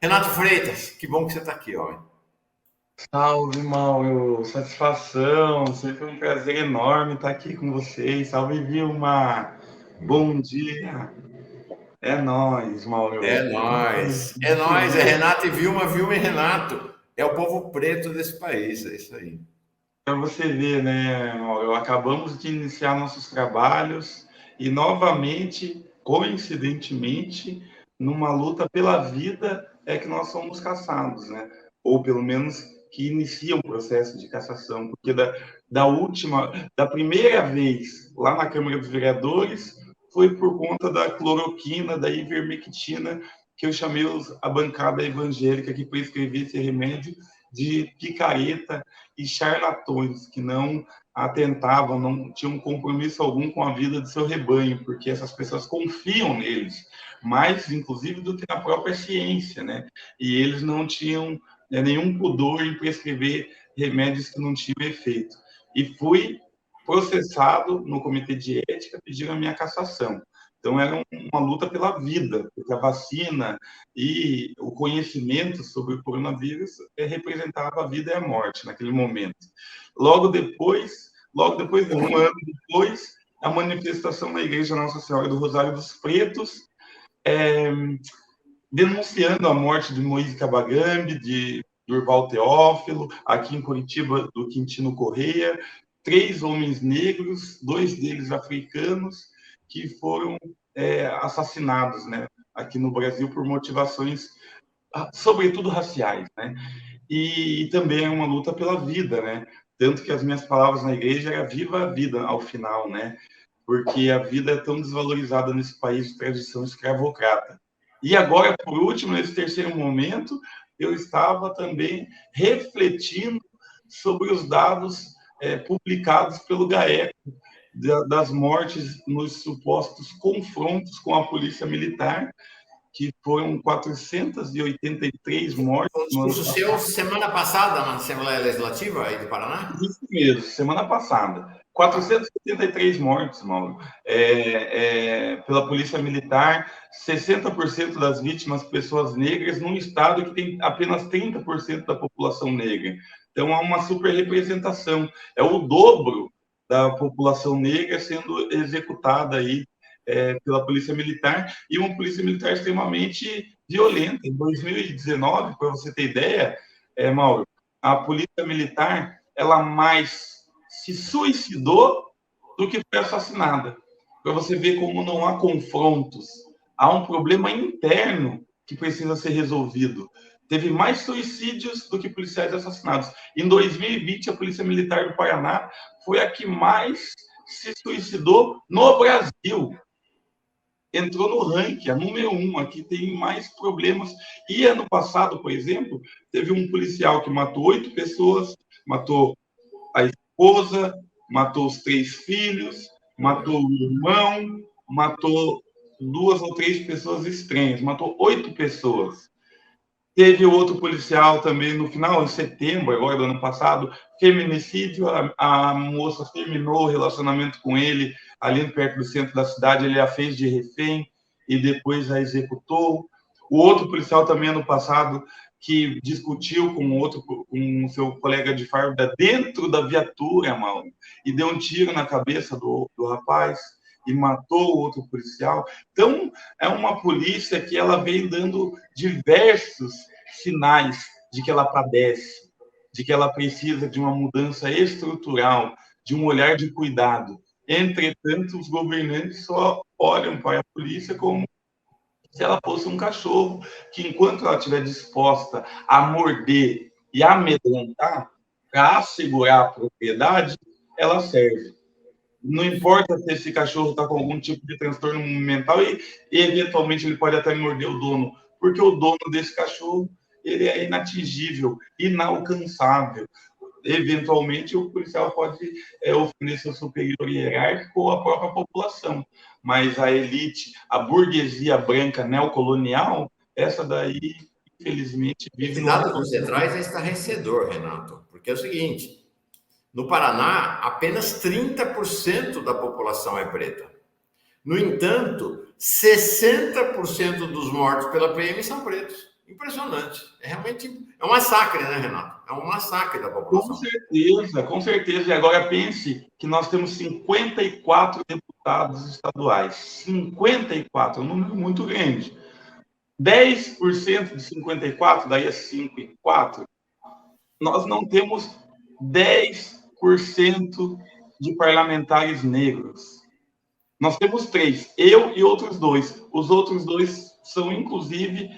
Renato Freitas, que bom que você está aqui, ó. Salve, Mauro. Satisfação. Sempre um prazer enorme estar aqui com vocês. Salve, Vilma. Bom dia. É nóis, É Mauro. nóis. É nóis, é Renato e Vilma, Vilma e Renato. É o povo preto desse país, é isso aí. Para você ver, né, Mauro? Acabamos de iniciar nossos trabalhos e, novamente, coincidentemente, numa luta pela vida, é que nós somos caçados, né? Ou pelo menos que inicia um processo de cassação, porque da primeira vez lá na Câmara dos Vereadores foi por conta da cloroquina, da ivermectina, que eu chamei a bancada evangélica que prescrevia esse remédio de picareta e charlatões que não atentavam, não tinham compromisso algum com a vida do seu rebanho, porque essas pessoas confiam neles, mais inclusive do que na própria ciência, né? E eles não tinham nenhum pudor em prescrever remédios que não tinham efeito. E fui processado no comitê de ética pedindo a minha cassação. Então, era uma luta pela vida, porque a vacina e o conhecimento sobre o coronavírus representava a vida e a morte naquele momento. Logo depois, um ano depois, a manifestação na Igreja Nossa Senhora do Rosário dos Pretos, é, denunciando a morte de Moise Kabagambi, de Durval Teófilo, aqui em Curitiba, do Quintino Correia, 3 homens negros, 2 deles africanos, que foram assassinados, né, aqui no Brasil por motivações, sobretudo raciais, né? E também é uma luta pela vida, né? Tanto que as minhas palavras na igreja era viva a vida ao final, né? Porque a vida é tão desvalorizada nesse país de tradição escravocrata. E agora, por último, nesse terceiro momento, eu estava também refletindo sobre os dados publicados pelo GAECO, das mortes nos supostos confrontos com a polícia militar, que foram 483 mortes Foi um no ano discurso seu passado. semana passada na Assembleia Legislativa aí do Paraná? Isso mesmo, semana passada. Ah, 483 mortes, Mauro, pela Polícia Militar, 60% das vítimas pessoas negras, num estado que tem apenas 30% da população negra. Então, há uma super representação. É o dobro da população negra sendo executada aí pela Polícia Militar, e uma Polícia Militar extremamente violenta. Em 2019, para você ter ideia, Mauro, a Polícia Militar ela mais se suicidou do que foi assassinada. Para você ver como não há confrontos. Há um problema interno que precisa ser resolvido. Teve mais suicídios do que policiais assassinados. Em 2020, a Polícia Militar do Paraná foi a que mais se suicidou no Brasil. Entrou no ranking, a número 1, aqui tem mais problemas. E ano passado, por exemplo, teve um policial que matou 8 pessoas, matou a esposa, matou os 3 filhos, matou o irmão, matou 2 ou 3 pessoas estranhas, matou 8 pessoas. Teve outro policial também no final de setembro, agora do ano passado, feminicídio, a moça terminou o relacionamento com ele ali perto do centro da cidade, ele a fez de refém e depois a executou. O outro policial também ano passado que discutiu com o seu colega de farda dentro da viatura, mal, e deu um tiro na cabeça do rapaz e matou o outro policial. Então, é uma polícia que ela vem dando diversos sinais de que ela padece, de que ela precisa de uma mudança estrutural, de um olhar de cuidado. Entretanto, os governantes só olham para a polícia como se ela fosse um cachorro, que enquanto ela estiver disposta a morder e amedrontar para assegurar a propriedade, ela serve. Não importa se esse cachorro está com algum tipo de transtorno mental e eventualmente ele pode até morder o dono, porque o dono desse cachorro ele é inatingível, inalcançável. Eventualmente o policial pode ofender seu superior hierárquico ou a própria população, mas a elite, a burguesia branca neocolonial, essa daí, infelizmente, vive esse no... dado que você traz é estarrecedor, Renato, porque é o seguinte: no Paraná, apenas 30% da população é preta. No entanto, 60% dos mortos pela PM são pretos. Impressionante. É realmente é um massacre, né, Renato? É um massacre da população. Com certeza. E agora pense que nós temos 54 deputados estaduais. 54, é um número muito grande. 10% de 54, daí é 5 e 4. Nós não temos 10% de parlamentares negros. Nós temos 3, eu e outros 2. Os outros 2 são, inclusive,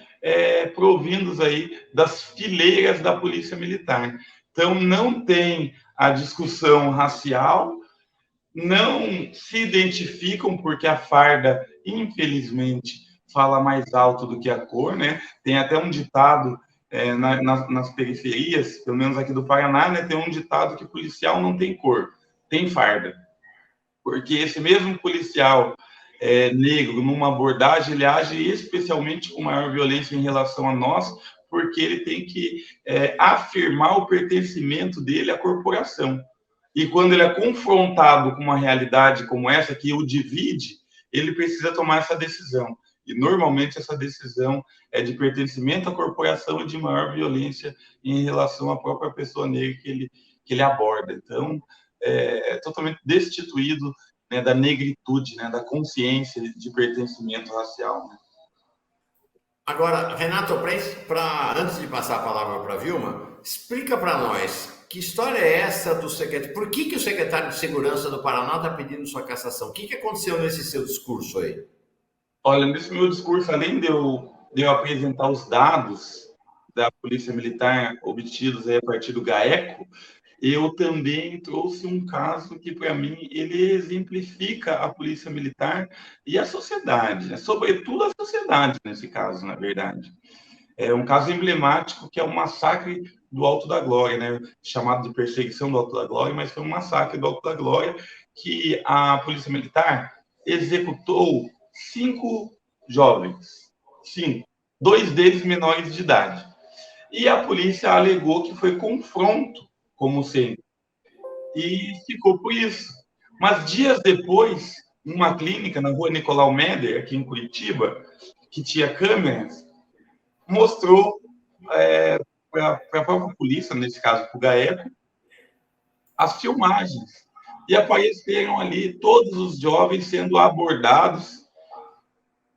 provindos aí das fileiras da Polícia Militar. Então, não tem a discussão racial, não se identificam, porque a farda, infelizmente, fala mais alto do que a cor, né? Tem até um ditado nas periferias, pelo menos aqui do Paraná, né? Tem um ditado que policial não tem cor, tem farda. Porque esse mesmo policial negro, numa abordagem, ele age especialmente com maior violência em relação a nós, porque ele tem que afirmar o pertencimento dele à corporação. E quando ele é confrontado com uma realidade como essa, que o divide, ele precisa tomar essa decisão. E, normalmente, essa decisão é de pertencimento à corporação e de maior violência em relação à própria pessoa negra que ele aborda. Então, é totalmente destituído, né, da negritude, né, da consciência de pertencimento racial. Né? Agora, Renato, antes de passar a palavra para a Vilma, explica para nós que história é essa do secretário. Por que o secretário de Segurança do Paraná está pedindo sua cassação? O que aconteceu nesse seu discurso aí? Olha, nesse meu discurso, além de eu apresentar os dados da Polícia Militar obtidos aí a partir do GAECO, eu também trouxe um caso que, para mim, ele exemplifica a Polícia Militar e a sociedade, né? Sobretudo a sociedade, nesse caso, na verdade. É um caso emblemático, que é o massacre do Alto da Glória, né? Chamado de perseguição do Alto da Glória, mas foi um massacre do Alto da Glória que a Polícia Militar executou 5 jovens, 5, 2 deles menores de idade. E a polícia alegou que foi confronto, como sempre, e ficou por isso. Mas dias depois, uma clínica na rua Nicolau Meder, aqui em Curitiba, que tinha câmeras, mostrou para a própria polícia, nesse caso para o GAECO, as filmagens. E apareceram ali todos os jovens sendo abordados,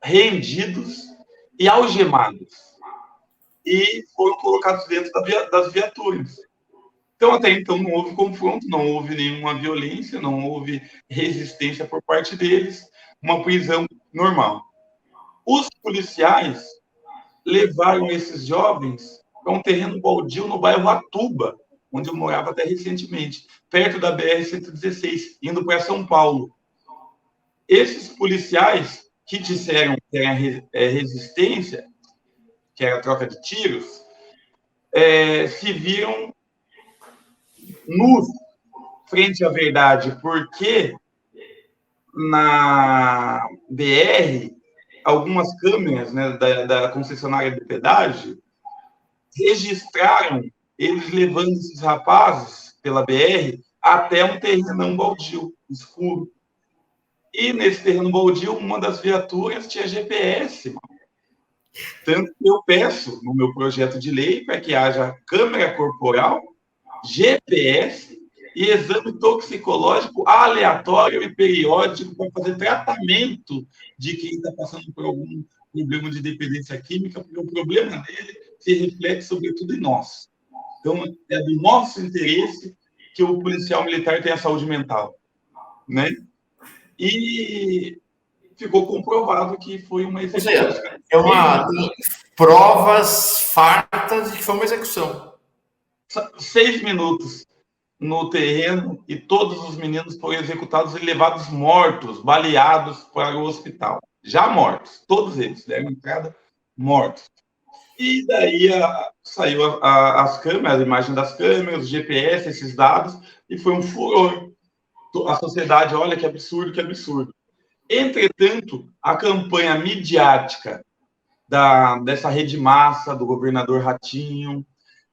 rendidos e algemados. E foram colocados dentro das viaturas. Então, até então, não houve confronto, não houve nenhuma violência, não houve resistência por parte deles, uma prisão normal. Os policiais levaram esses jovens para um terreno baldio no bairro Atuba, onde eu morava até recentemente, perto da BR-116, indo para São Paulo. Esses policiais que disseram que era resistência, que era troca de tiros, se viram nus frente à verdade, porque na BR, algumas câmeras, né, da concessionária de pedágio registraram eles levando esses rapazes pela BR até um terrenão baldio, escuro. E nesse terreno baldio, uma das viaturas tinha GPS, mano. Tanto que eu peço no meu projeto de lei para que haja câmera corporal, GPS e exame toxicológico aleatório e periódico para fazer tratamento de quem está passando por algum problema de dependência química, porque o problema dele se reflete sobretudo em nós. Então, é do nosso interesse que o policial militar tenha saúde mental, né? E ficou comprovado que foi uma execução. Ou seja, tem provas fartas de que foi uma execução. 6 minutos no terreno e todos os meninos foram executados e levados mortos, baleados para o hospital. Já mortos, todos eles deram entrada mortos. E daí saiu as câmeras, a imagem das câmeras, o GPS, esses dados, e foi um furor. A sociedade, olha que absurdo, que absurdo. Entretanto, a campanha midiática dessa rede massa, do governador Ratinho,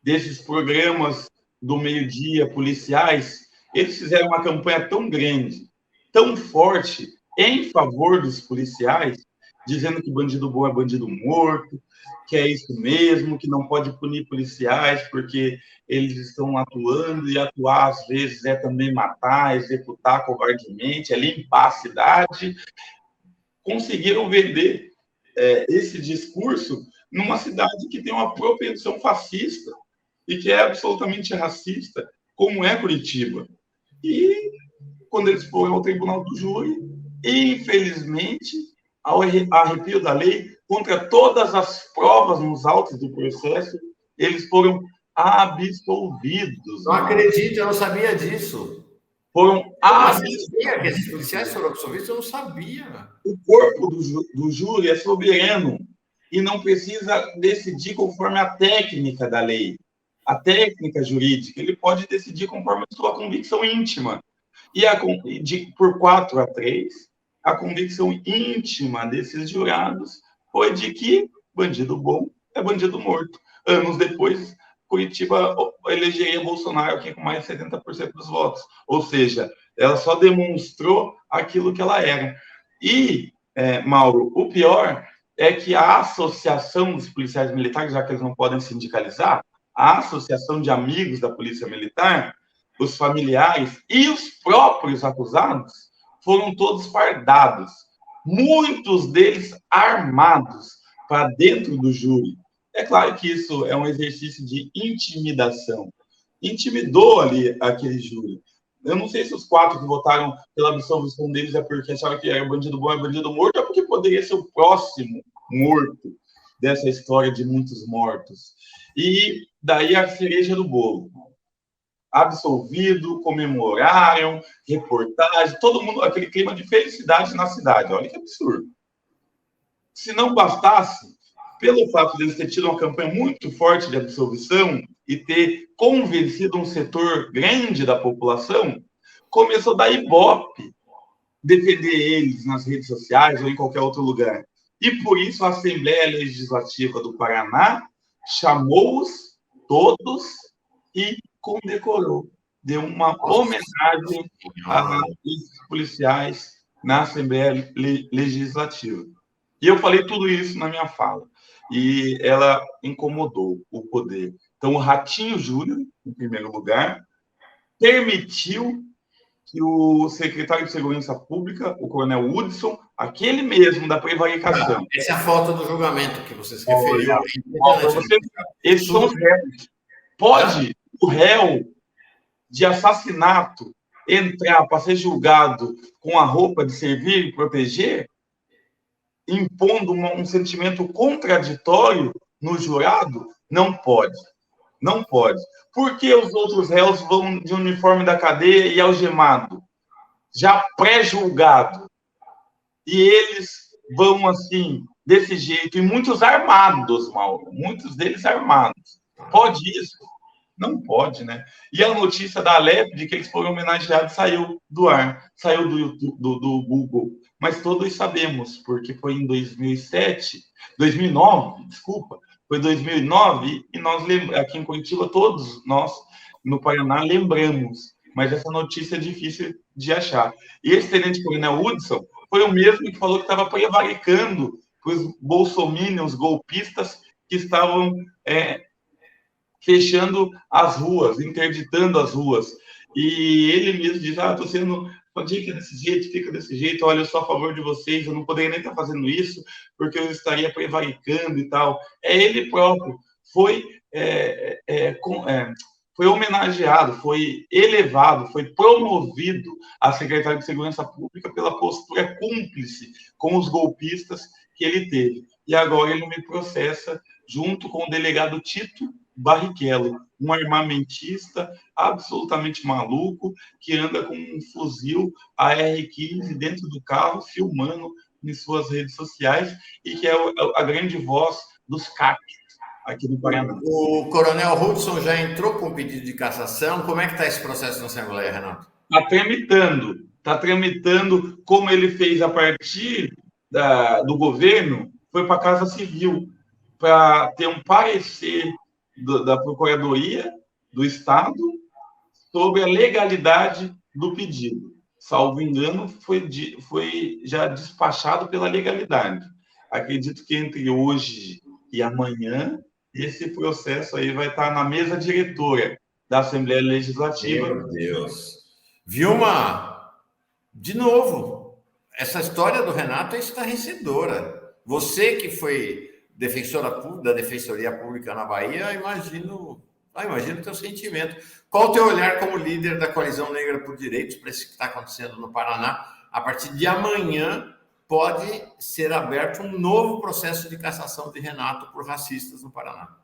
desses programas do meio-dia policiais, eles fizeram uma campanha tão grande, tão forte, em favor dos policiais, dizendo que bandido bom é bandido morto, que é isso mesmo, que não pode punir policiais porque eles estão atuando, e atuar às vezes é também matar, executar covardemente, é limpar a cidade. Conseguiram vender esse discurso numa cidade que tem uma propensão fascista e que é absolutamente racista, como é Curitiba. E quando eles foram ao tribunal do júri, infelizmente, ao arrepio da lei, contra todas as provas nos autos do processo, eles foram absolvidos. Não acredito, eu não sabia disso. Foram absolvidos. Que esses policiais foram absolvidos? Eu não sabia. O corpo do júri é soberano e não precisa decidir conforme a técnica da lei, a técnica jurídica. Ele pode decidir conforme a sua convicção íntima. E por 4-3, a convicção íntima desses jurados foi de que bandido bom é bandido morto. Anos depois, Curitiba elegeria Bolsonaro aqui com mais de 70% dos votos. Ou seja, ela só demonstrou aquilo que ela era. E, Mauro, o pior é que a associação dos policiais militares, já que eles não podem sindicalizar, a associação de amigos da Polícia Militar, os familiares e os próprios acusados foram todos fardados, muitos deles armados para dentro do júri. É claro que isso é um exercício de intimidação. Intimidou ali aquele júri. Eu não sei se os 4 que votaram pela absolvição deles é porque acharam que era bandido bom, é bandido morto, ou porque poderia ser o próximo morto dessa história de muitos mortos. E daí a cereja do bolo. Absolvido, comemoraram, reportagem, todo mundo, aquele clima de felicidade na cidade. Olha que absurdo. Se não bastasse, pelo fato de eles terem tido uma campanha muito forte de absolvição e ter convencido um setor grande da população, começou a dar ibope defender eles nas redes sociais ou em qualquer outro lugar. E por isso a Assembleia Legislativa do Paraná chamou-os todos e condecorou, deu uma homenagem a esses policiais na Assembleia Legislativa. E eu falei tudo isso na minha fala. E ela incomodou o poder. Então, o Ratinho Júnior, em primeiro lugar, permitiu que o secretário de Segurança Pública, o coronel Hudson, aquele mesmo da prevaricação. Essa é a foto do julgamento que você se referiu. Esses são os réus. Pode o réu de assassinato entrar para ser julgado com a roupa de servir e proteger, impondo um sentimento contraditório no jurado? Não pode. Não pode. Por que os outros réus vão de uniforme da cadeia e algemado? Já pré-julgado. E eles vão assim, desse jeito, e muitos armados, Mauro. Muitos deles armados. Pode isso? Não pode, né? E a notícia da Alep de que eles foram homenageados saiu do ar, saiu do Google. Mas todos sabemos, porque foi em 2009, desculpa, foi 2009, e nós aqui em Curitiba, todos nós, no Paraná, lembramos. Mas essa notícia é difícil de achar. E esse tenente-coronel Hudson foi o mesmo que falou que estava prevaricando os bolsominions golpistas que estavam fechando as ruas, interditando as ruas. E ele mesmo diz, estou sendo... Fica desse jeito, fica desse jeito, olha, eu sou a favor de vocês, eu não poderia nem estar fazendo isso, porque eu estaria prevaricando e tal. Ele próprio foi homenageado, foi elevado, foi promovido a secretário de Segurança Pública pela postura cúmplice com os golpistas que ele teve. E agora ele me processa junto com o delegado Tito Barrichello, um armamentista absolutamente maluco que anda com um fuzil AR-15 dentro do carro, filmando em suas redes sociais, e que é a grande voz dos CACs aqui no Paraná. O coronel Hudson já entrou com pedido de cassação. Como é que está esse processo na Assembleia, Renato? Está tramitando como ele fez a partir do governo, foi para a Casa Civil, para ter um parecer da Procuradoria do Estado sobre a legalidade do pedido. Salvo engano, foi já despachado pela legalidade. Acredito que entre hoje e amanhã, esse processo aí vai estar na mesa diretora da Assembleia Legislativa. Meu Deus. Vilma, de novo, essa história do Renato é estarrecedora. Você que foi defensora da Defensoria Pública na Bahia, imagino o teu sentimento. Qual o teu olhar como líder da Coalizão Negra por Direitos para isso que está acontecendo no Paraná? A partir de amanhã, pode ser aberto um novo processo de cassação de Renato por racistas no Paraná.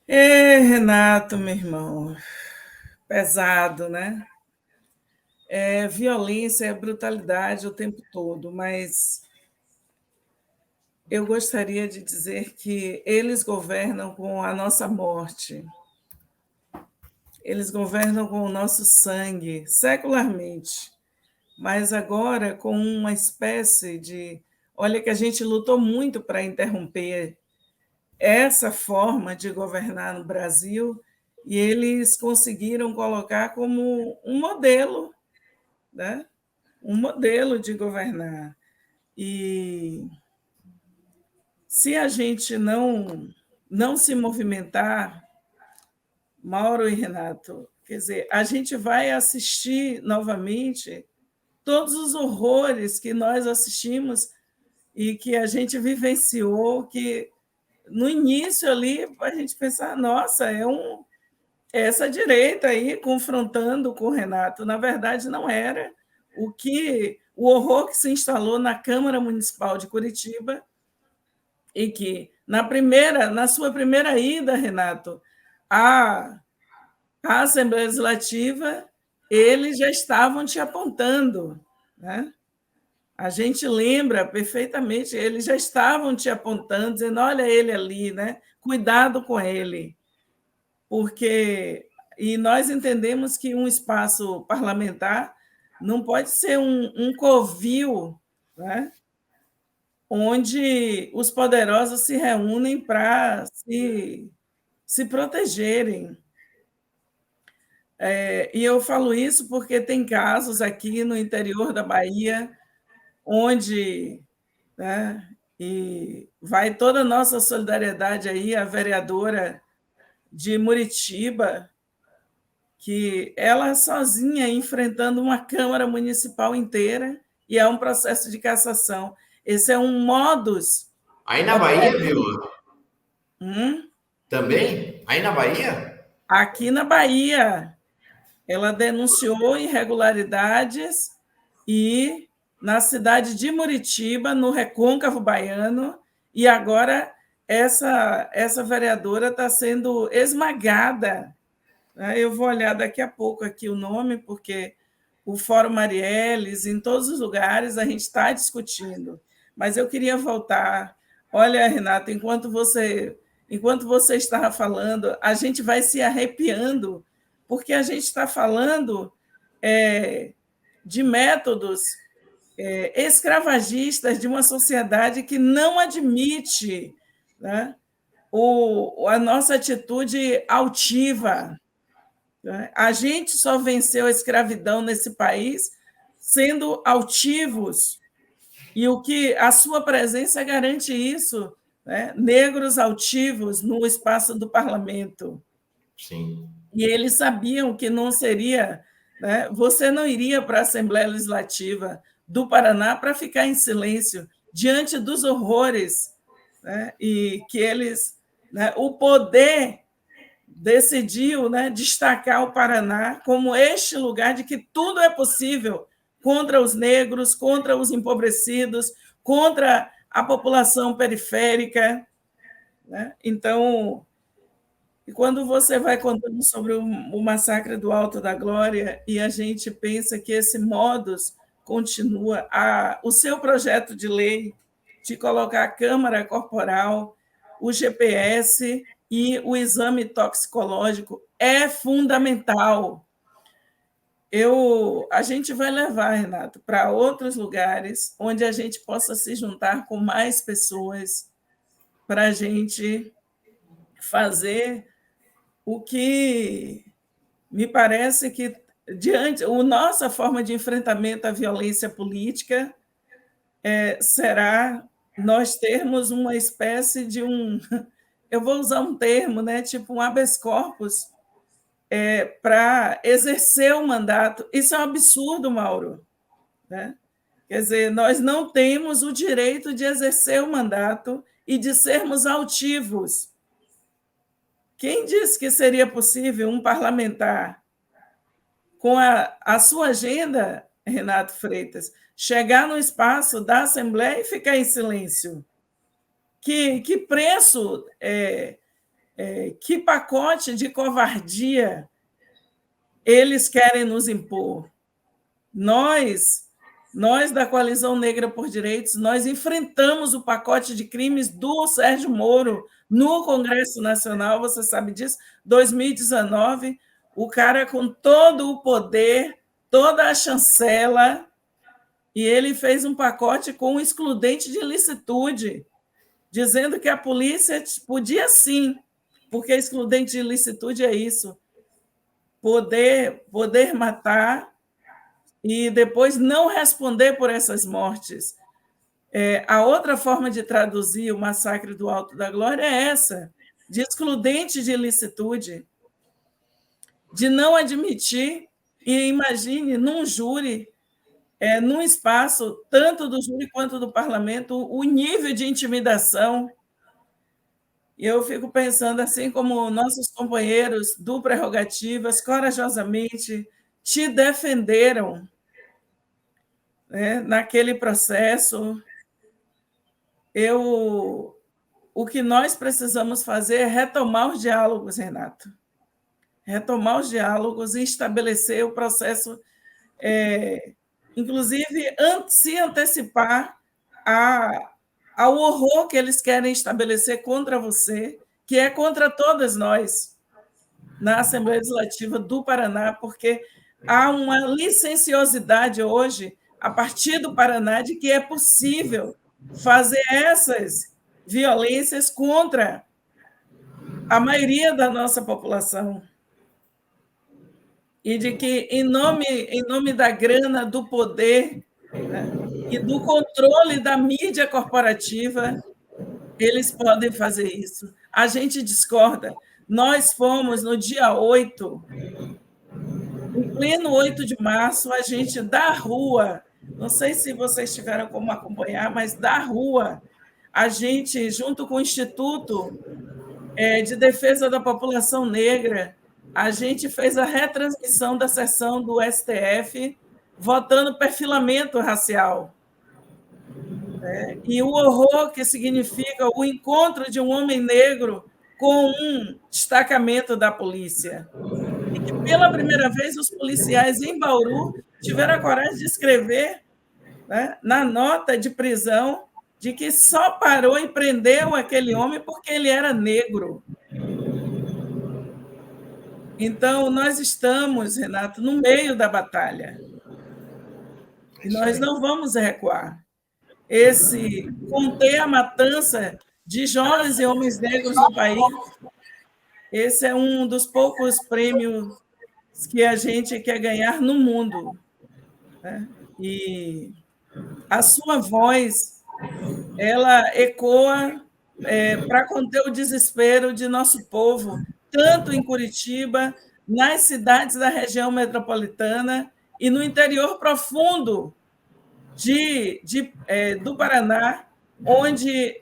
Renato, meu irmão, pesado, né? É violência, é brutalidade o tempo todo, mas eu gostaria de dizer que eles governam com a nossa morte, eles governam com o nosso sangue, secularmente, mas agora com uma espécie de... Olha que a gente lutou muito para interromper essa forma de governar no Brasil e eles conseguiram colocar como um modelo, né? Um modelo de governar. E se a gente não se movimentar, Mauro e Renato, quer dizer, a gente vai assistir novamente todos os horrores que nós assistimos e que a gente vivenciou, que no início ali a gente pensar, nossa, essa direita aí confrontando com o Renato. Na verdade, não era. O horror que se instalou na Câmara Municipal de Curitiba e que, na sua primeira ida, Renato, à Assembleia Legislativa, eles já estavam te apontando, né? A gente lembra perfeitamente, eles já estavam te apontando, dizendo, olha ele ali, né? Cuidado com ele. E nós entendemos que um espaço parlamentar não pode ser um covil, né? Onde os poderosos se reúnem para se protegerem. E eu falo isso porque tem casos aqui no interior da Bahia onde, né, e vai toda a nossa solidariedade aí à vereadora de Muritiba, que ela sozinha enfrentando uma Câmara Municipal inteira e é um processo de cassação. Esse é um modus. Aí na Bahia, Vilma? Também? Aí na Bahia? Aqui na Bahia. Ela denunciou irregularidades e na cidade de Muritiba, no Recôncavo Baiano, e agora essa vereadora está sendo esmagada. Eu vou olhar daqui a pouco aqui o nome, porque o Fórum Marielles, em todos os lugares, a gente está discutindo. Mas eu queria voltar. Olha, Renata, enquanto você estava falando, a gente vai se arrepiando, porque a gente está falando de métodos escravagistas de uma sociedade que não admite, né, a nossa atitude altiva. Né? A gente só venceu a escravidão nesse país sendo altivos, e o que a sua presença garante isso, né? Negros altivos no espaço do parlamento. Sim. E eles sabiam que não seria, né? Você não iria para a Assembleia Legislativa do Paraná para ficar em silêncio diante dos horrores, né? E que eles, né? O poder decidiu, né, destacar o Paraná como este lugar de que tudo é possível contra os negros, contra os empobrecidos, contra a população periférica, né? Então, e quando você vai contando sobre o massacre do Alto da Glória e a gente pensa que esse modus continua, o seu projeto de lei de colocar a câmara corporal, o GPS e o exame toxicológico é fundamental. A gente vai levar, Renato, para outros lugares onde a gente possa se juntar com mais pessoas para a gente fazer o que me parece que, a nossa forma de enfrentamento à violência política será nós termos uma espécie de eu vou usar um termo, né, tipo um habeas corpus, para exercer o mandato. Isso é um absurdo, Mauro, né? Quer dizer, nós não temos o direito de exercer o mandato e de sermos altivos. Quem disse que seria possível um parlamentar, com a sua agenda, Renato Freitas, chegar no espaço da Assembleia e ficar em silêncio? Que preço, que pacote de covardia eles querem nos impor? Nós da Coalizão Negra por Direitos, nós enfrentamos o pacote de crimes do Sérgio Moro no Congresso Nacional, você sabe disso, 2019, o cara com todo o poder, toda a chancela, e ele fez um pacote com excludente de ilicitude, dizendo que a polícia podia sim, porque excludente de ilicitude é isso, poder matar e depois não responder por essas mortes. A outra forma de traduzir o massacre do Alto da Glória é essa, de excludente de ilicitude, de não admitir, e imagine, num júri, num espaço, tanto do júri quanto do parlamento, o nível de intimidação. E eu fico pensando, assim como nossos companheiros do Prerrogativas corajosamente te defenderam, né, naquele processo, o que nós precisamos fazer é retomar os diálogos, Renato. Retomar os diálogos e estabelecer o processo, inclusive se antecipar ao horror que eles querem estabelecer contra você, que é contra todas nós, na Assembleia Legislativa do Paraná, porque há uma licenciosidade hoje, a partir do Paraná, de que é possível fazer essas violências contra a maioria da nossa população. E de que, em nome da grana, do poder, né, e do controle da mídia corporativa, eles podem fazer isso. A gente discorda. Nós fomos, no dia 8, em pleno 8 de março, a gente da rua, não sei se vocês tiveram como acompanhar, mas da rua, a gente, junto com o Instituto de Defesa da População Negra, a gente fez a retransmissão da sessão do STF votando perfilamento racial. E o horror que significa o encontro de um homem negro com um destacamento da polícia. E que, pela primeira vez, os policiais em Bauru tiveram a coragem de escrever, né, na nota de prisão, de que só parou e prendeu aquele homem porque ele era negro. Então, nós estamos, Renato, no meio da batalha. E nós não vamos recuar. Conter a matança de jovens e homens negros no país, esse é um dos poucos prêmios que a gente quer ganhar no mundo, né? E a sua voz, ela ecoa para conter o desespero de nosso povo, tanto em Curitiba, nas cidades da região metropolitana e no interior profundo do Paraná, onde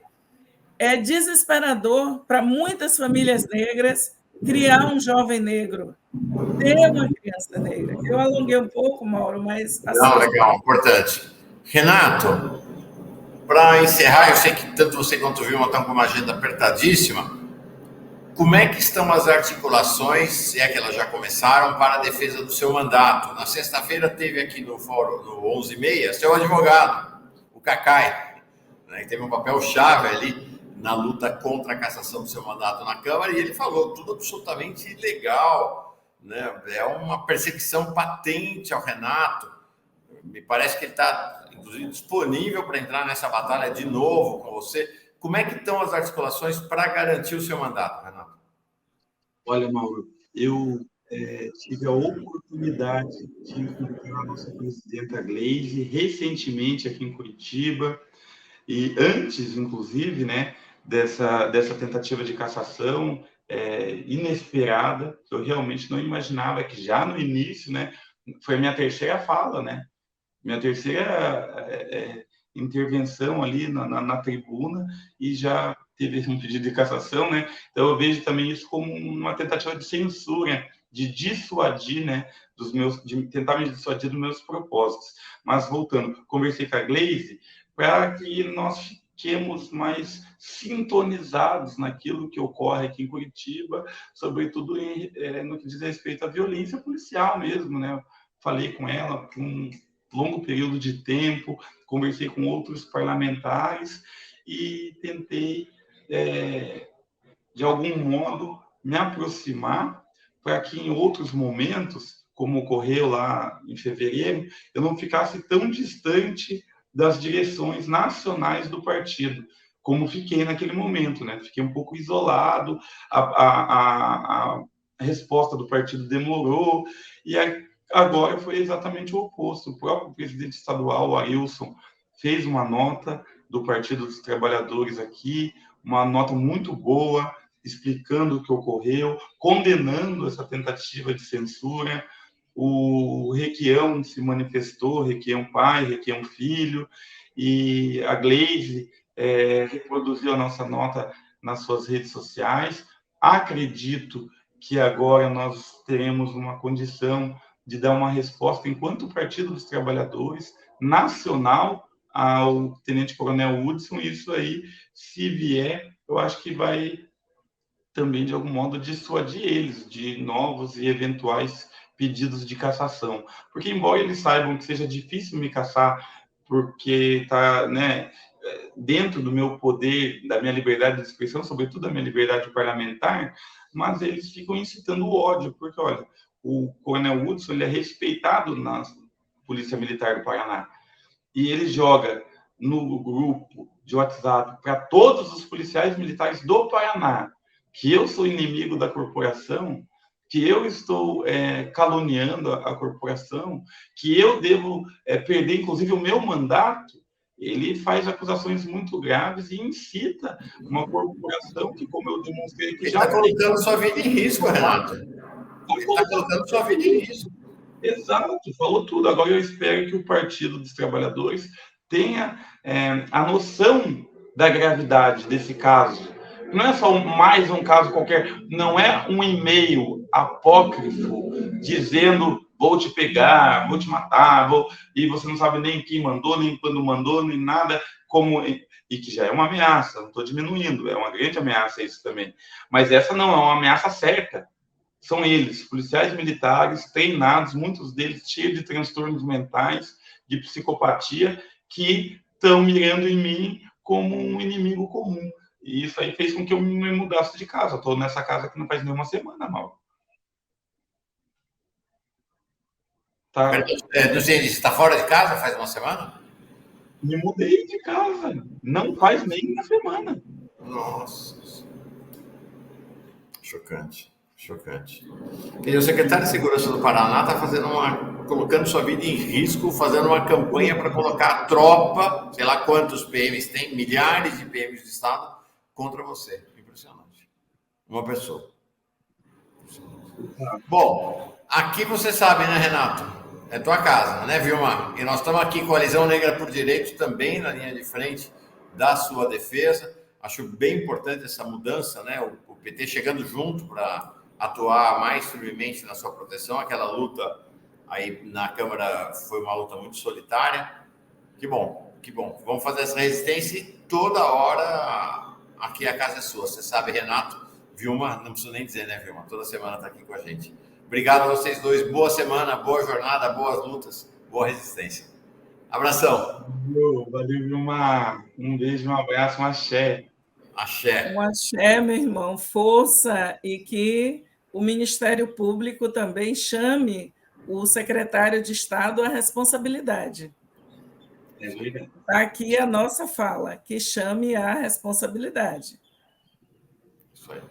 é desesperador para muitas famílias negras criar um jovem negro, ter uma criança negra. Eu alonguei um pouco, Mauro, mas... Não, legal, importante. Renato, para encerrar, eu sei que tanto você quanto o Vilma estão com uma agenda apertadíssima. Como é que estão as articulações, se é que elas já começaram, para a defesa do seu mandato? Na sexta-feira teve aqui no fórum, no 11h30, seu advogado, o Cacai, né, que teve um papel-chave ali na luta contra a cassação do seu mandato na Câmara, e ele falou tudo absolutamente ilegal, né? É uma perseguição patente ao Renato. Me parece que ele está, inclusive, disponível para entrar nessa batalha de novo com você. Como é que estão as articulações para garantir o seu mandato, Renato? Olha, Mauro, eu tive a oportunidade de encontrar a nossa presidenta Gleisi recentemente aqui em Curitiba, e antes, inclusive, né, dessa tentativa de cassação inesperada, que eu realmente não imaginava, que já no início, né, foi a minha terceira fala, né, minha terceira intervenção ali na tribuna, e já teve um pedido de cassação, né? Então eu vejo também isso como uma tentativa de censura, de dissuadir, né, de tentar me dissuadir dos meus propósitos. Mas voltando, conversei com a Gleisi para que nós fiquemos mais sintonizados naquilo que ocorre aqui em Curitiba, sobretudo no que diz respeito à violência policial mesmo, né? Falei com ela por um longo período de tempo, conversei com outros parlamentares e tentei, de algum modo, me aproximar para que em outros momentos, como ocorreu lá em fevereiro, eu não ficasse tão distante das direções nacionais do partido, como fiquei naquele momento, né? Fiquei um pouco isolado, a resposta do partido demorou, e agora foi exatamente o oposto. O próprio presidente estadual, o Ailson, fez uma nota do Partido dos Trabalhadores aqui, uma nota muito boa, explicando o que ocorreu, condenando essa tentativa de censura. O Requião se manifestou, Requião pai, Requião filho, e a Gleisi reproduziu a nossa nota nas suas redes sociais. Acredito que agora nós teremos uma condição de dar uma resposta, enquanto Partido dos Trabalhadores nacional, ao tenente-coronel Hudson. Isso aí, se vier, eu acho que vai também, de algum modo, dissuadir eles de novos e eventuais pedidos de cassação. Porque, embora eles saibam que seja difícil me cassar, porque está, né, dentro do meu poder, da minha liberdade de expressão, sobretudo da minha liberdade parlamentar, mas eles ficam incitando o ódio, porque, olha, o coronel Hudson, ele é respeitado na Polícia Militar do Paraná, e ele joga no grupo de WhatsApp para todos os policiais militares do Paraná que eu sou inimigo da corporação, que eu estou caluniando a corporação, que eu devo perder, inclusive, o meu mandato. Ele faz acusações muito graves e incita uma corporação que, como eu demonstrei, que Ele já está colocando sua vida em risco, Renato. Ele está colocando sua vida em risco. Exato, falou tudo. Agora eu espero que o Partido dos Trabalhadores tenha a noção da gravidade desse caso. Não é só mais um caso qualquer, não é um e-mail apócrifo dizendo vou te pegar, vou te matar, e você não sabe nem quem mandou, nem quando mandou, nem nada, e que já é uma ameaça, não estou diminuindo, é uma grande ameaça isso também. Mas essa não é uma ameaça certa. São eles, policiais militares, treinados, muitos deles cheios de transtornos mentais, de psicopatia, que estão mirando em mim como um inimigo comum. E isso aí fez com que eu me mudasse de casa. Estou nessa casa que não faz nenhuma semana, Mauro. Tá. Você está fora de casa faz uma semana? Me mudei de casa. Não faz nem uma semana. Nossa. Chocante. Chocante. E o secretário de Segurança do Paraná está colocando sua vida em risco, fazendo uma campanha para colocar a tropa, sei lá quantos PMs tem, milhares de PMs do Estado, contra você. Impressionante. Uma pessoa. Bom, aqui você sabe, né, Renato? É tua casa, né, Vilma? E nós estamos aqui, Coalizão Negra por Direitos, também na linha de frente da sua defesa. Acho bem importante essa mudança, né? O PT chegando junto para atuar mais firmemente na sua proteção. Aquela luta aí na Câmara foi uma luta muito solitária. Que bom, que bom. Vamos fazer essa resistência e toda hora aqui a casa é sua. Você sabe, Renato, Vilma, não preciso nem dizer, né, Vilma? Toda semana está aqui com a gente. Obrigado a vocês dois. Boa semana, boa jornada, boas lutas, boa resistência. Abração. Valeu, Vilma. Um beijo, um abraço, um axé. Axé. Um axé, meu irmão. Força, e que o Ministério Público também chame o secretário de Estado à responsabilidade. Está aqui a nossa fala, que chame à responsabilidade. Isso aí.